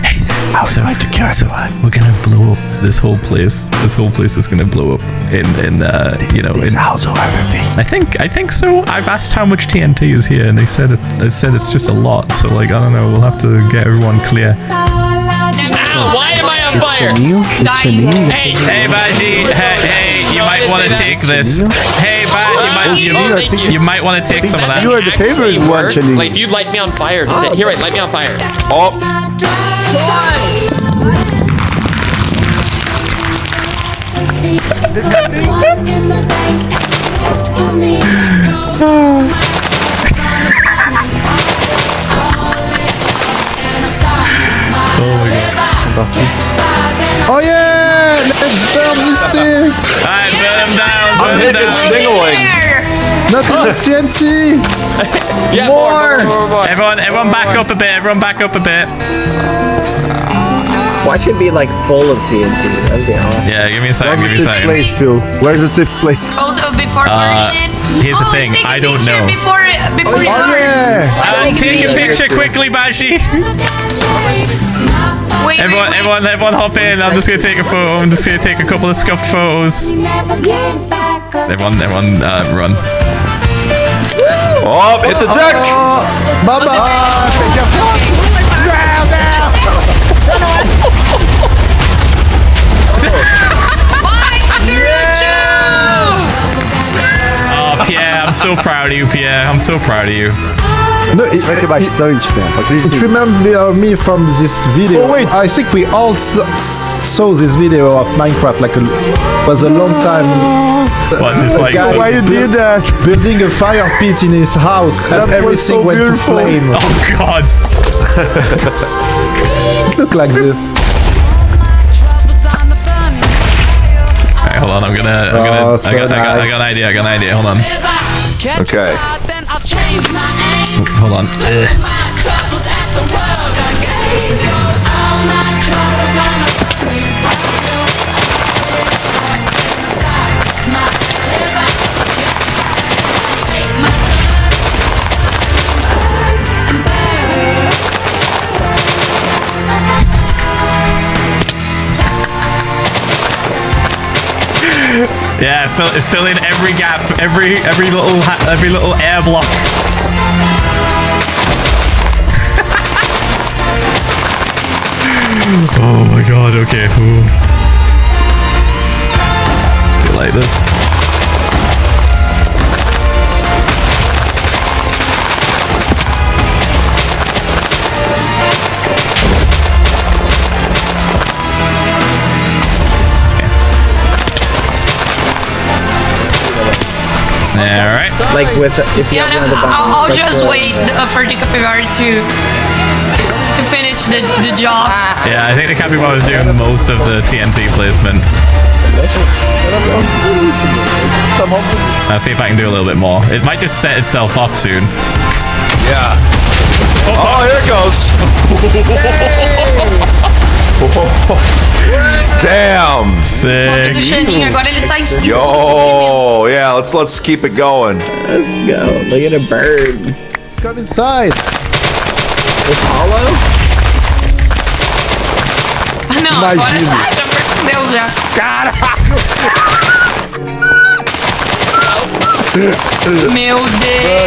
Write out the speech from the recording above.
Hey, so we're gonna blow up this whole place. This whole place is gonna blow up in you know, in I think so. I've asked how much TNT is here, and they said it's just a lot. So like, I don't know. We'll have to get everyone clear. Ow, why am I on fire? Hey, Baji. Hey, you might want to take this. Hey, Baji, you might want to take some of that. You are the favorite one, Chenille. Like, if you light me on fire, to say, here, right, light me on fire. Oh. Oh yeah! Let's burn this thing! Alright, burn him down. I'm hitting Stingling. Not enough TNT! Yeah, More. Everyone back up a bit. Everyone back up a bit. Watch it be like full of TNT. That'd be awesome. Yeah, give me a second. Where's Give the me a safe second. place, Phil? Where's the safe place? Photo before burning it. Here's the thing. Take a I don't picture know. Before it burns. Yeah! Take a picture quickly, Bashi. Wait, Everyone hop in. I'm just gonna take a photo. I'm just gonna take a couple of scuffed photos. Everyone, run. Oh, hit the deck. Bye-bye! Take your Oh, Pierre, I'm so proud of you, Pierre. I'm so proud of you. No, it remember me from this video. Oh, wait. I think we all saw this video of Minecraft like was a long time. What, just like Why you did that? Building a fire pit in his house and everything went to flame. Oh God! Look like this. Alright, hold on. I got an idea. Hold on. Okay. Hold on. Yeah, fill in every gap, every little air block. Oh my God! Okay. Ooh. You like this? Alright. Like with if you have one of the bombs. I'll just wait for the capybara to finish the job. Yeah, I think the capybara was doing most of the TNT placement. I'll see if I can do a little bit more. It might just set itself off soon. Yeah. Oh, here it goes. Damn. Sick. Yo, yeah. Let's keep it going. Let's go. Look at a bird. Let's come inside. It's hollow. Não, agora tá, já foi com Deus já. Cara. Meu Deus.